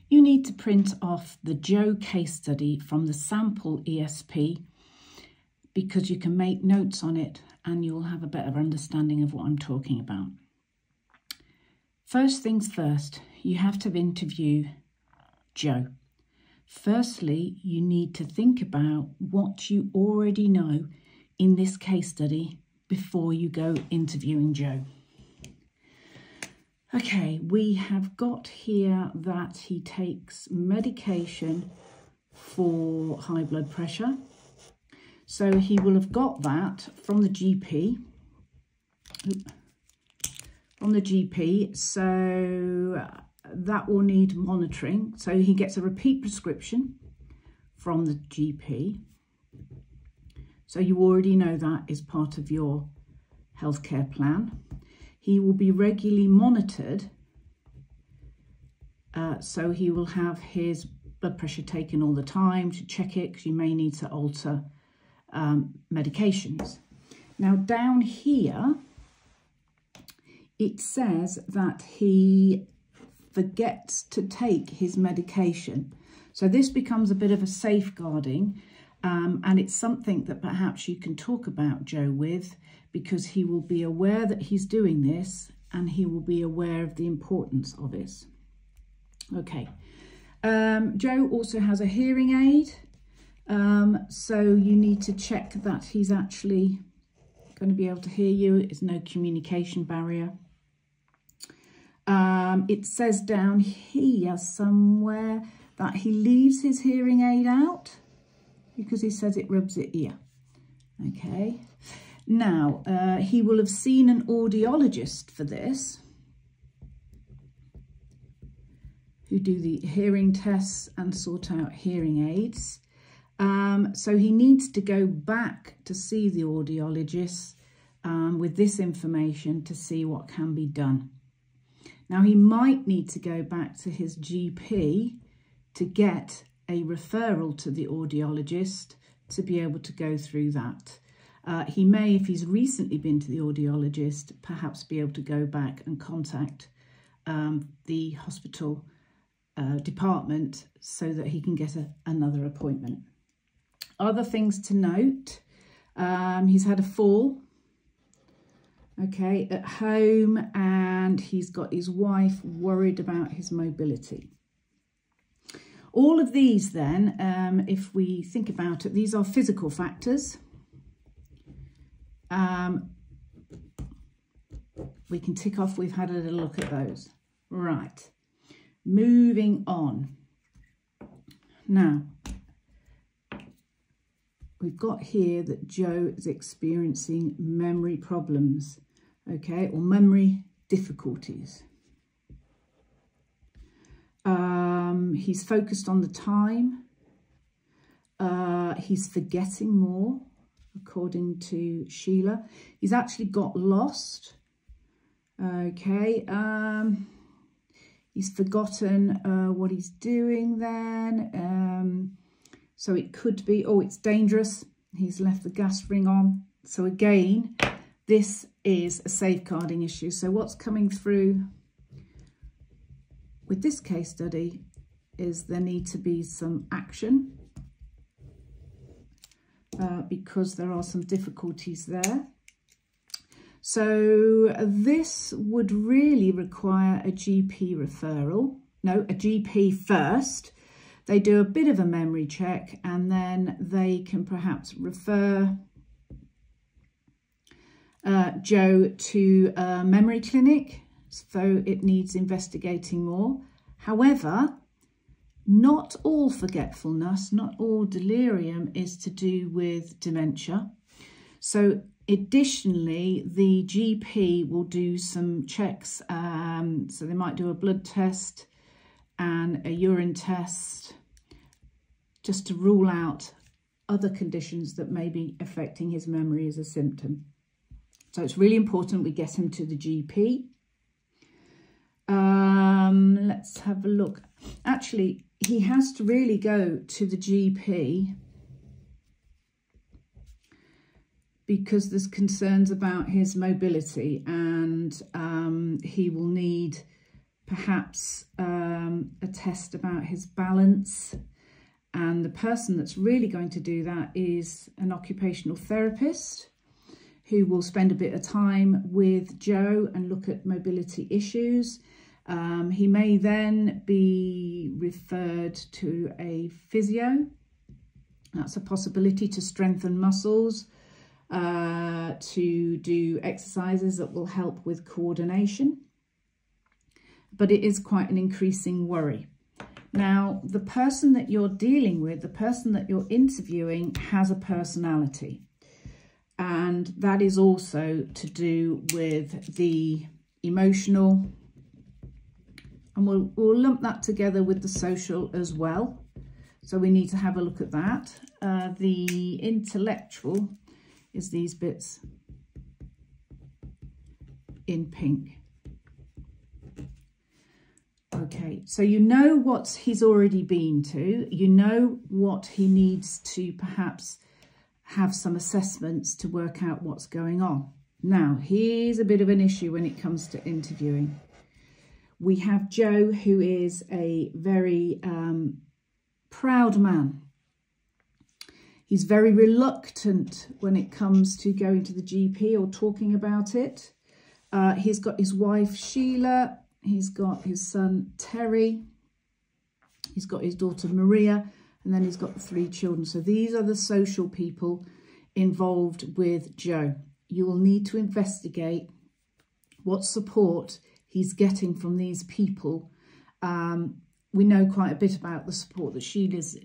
you need to print off the Joe case study from the sample ESP, because you can make notes on it and you'll have a better understanding of what I'm talking about. First things first, you have to interview Joe. Firstly, you need to think about what you already know in this case study before you go interviewing Joe. Okay, we have got here that he takes medication for high blood pressure. So he will have got that from the GP. So that will need monitoring. So he gets a repeat prescription from the GP. So you already know that is part of your healthcare plan. He will be regularly monitored. So he will have his blood pressure taken all the time to check it, because you may need to alter medications. Now down here, it says that he forgets to take his medication. So this becomes a bit of a safeguarding, and it's something that perhaps you can talk about Joe with, because he will be aware that he's doing this and he will be aware of the importance of it. Okay, Joe also has a hearing aid, so you need to check that he's actually going to be able to hear you. There's no communication barrier. It says down here somewhere that he leaves his hearing aid out because he says it rubs the ear. Okay, now he will have seen an audiologist for this, who do the hearing tests and sort out hearing aids. So he needs to go back to see the audiologist with this information to see what can be done. Now he might need to go back to his GP to get a referral to the audiologist to be able to go through that. He may, if he's recently been to the audiologist, perhaps be able to go back and contact the hospital department so that he can get another appointment. Other things to note, he's had a fall, okay, at home, and he's got his wife worried about his mobility. All of these then, if we think about it, these are physical factors. We can tick off, we've had a little look at those. Right, moving on. Now, we've got here that Joe is experiencing memory problems, okay, or memory difficulties. He's focused on the time. He's forgetting more, according to Sheila. He's actually got lost. Okay. He's forgotten what he's doing then. So it could be, oh, it's dangerous. He's left the gas ring on. So again, this is a safeguarding issue. So what's coming through with this case study is there need to be some action because there are some difficulties there. So this would really require a GP referral. No, a GP first. They do a bit of a memory check and then they can perhaps refer Joe to a memory clinic, so it needs investigating more. However, not all forgetfulness, not all delirium is to do with dementia. So additionally, the GP will do some checks. So they might do a blood test and a urine test just to rule out other conditions that may be affecting his memory as a symptom. So it's really important we get him to the GP. Let's have a look. Actually, he has to really go to the GP because there's concerns about his mobility, and he will need perhaps a test about his balance. And the person that's really going to do that is an occupational therapist who will spend a bit of time with Joe and look at mobility issues. He may then be referred to a physio. That's a possibility, to strengthen muscles, to do exercises that will help with coordination. But it is quite an increasing worry. Now, the person that you're dealing with, the person that you're interviewing, has a personality. And that is also to do with the emotional. And we'll lump that together with the social as well. So we need to have a look at that. The intellectual is these bits in pink. Okay, so you know what he's already been to. You know what he needs to perhaps have some assessments to work out what's going on. Now, here's a bit of an issue when it comes to interviewing. We have Joe, who is a very proud man. He's very reluctant when it comes to going to the GP or talking about it. He's got his wife, Sheila. He's got his son, Terry. He's got his daughter, Maria. And then he's got the 3 children. So these are the social people involved with Joe. You will need to investigate what support he's getting from these people. We know quite a bit about the support that Sheila's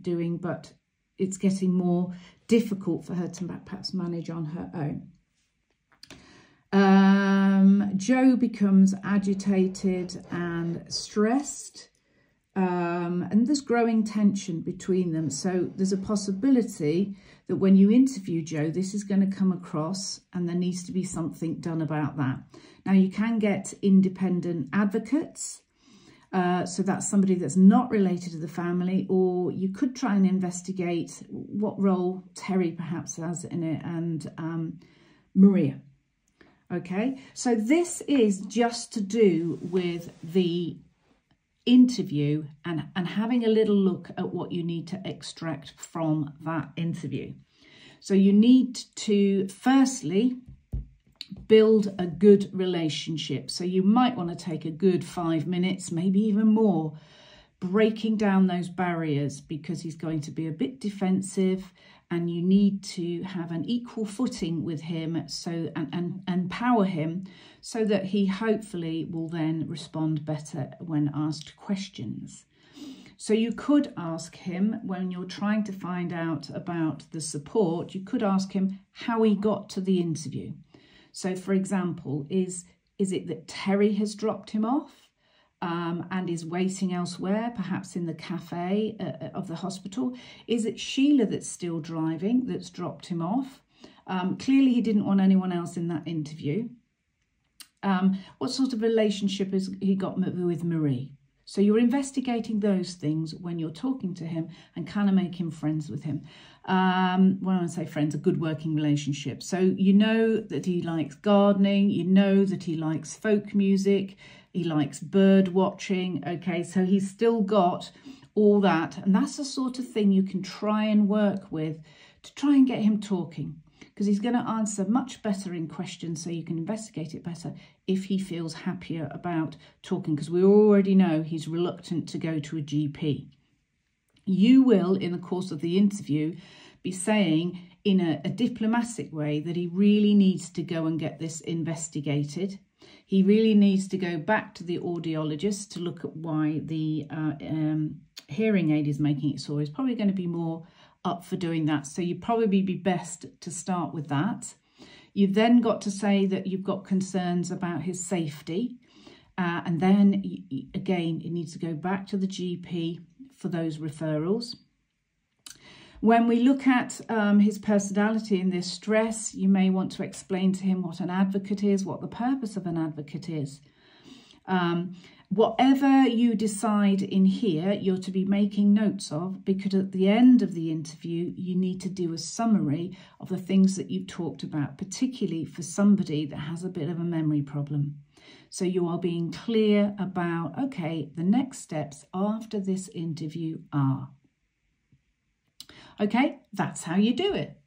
doing, but it's getting more difficult for her to perhaps manage on her own. Joe becomes agitated and stressed, and there's growing tension between them. So there's a possibility that when you interview Joe, this is going to come across and there needs to be something done about that. Now, you can get independent advocates. So that's somebody that's not related to the family, or you could try and investigate what role Terry perhaps has in it, and Maria. Okay, so this is just to do with the interview and having a little look at what you need to extract from that interview. So you need to firstly build a good relationship. So you might want to take a good 5 minutes, maybe even more, breaking down those barriers, because he's going to be a bit defensive, and you need to have an equal footing with him, so and empower him so that he hopefully will then respond better when asked questions. So you could ask him, when you're trying to find out about the support, you could ask him how he got to the interview. So, for example, is it that Terry has dropped him off and is waiting elsewhere, perhaps in the cafe of the hospital? Is it Sheila that's still driving, that's dropped him off? Clearly, he didn't want anyone else in that interview. What sort of relationship has he got with Marie? So you're investigating those things when you're talking to him and kind of making friends with him. When I say friends, a good working relationship. So you know that he likes gardening, you know that he likes folk music, he likes bird watching. Okay, so he's still got all that. And that's the sort of thing you can try and work with to try and get him talking, because he's going to answer much better in questions, so you can investigate it better if he feels happier about talking, because we already know he's reluctant to go to a GP. You will, in the course of the interview, be saying in a diplomatic way that he really needs to go and get this investigated. He really needs to go back to the audiologist to look at why the hearing aid is making it sore. He's probably going to be more up for doing that. So you'd probably be best to start with that. You've then got to say that you've got concerns about his safety. And then, again, it needs to go back to the GP for those referrals. When we look at his personality and this stress, you may want to explain to him what an advocate is, what the purpose of an advocate is. Whatever you decide in here, you're to be making notes of, because at the end of the interview, you need to do a summary of the things that you've talked about, particularly for somebody that has a bit of a memory problem. So you are being clear about, okay, the next steps after this interview are. Okay, that's how you do it.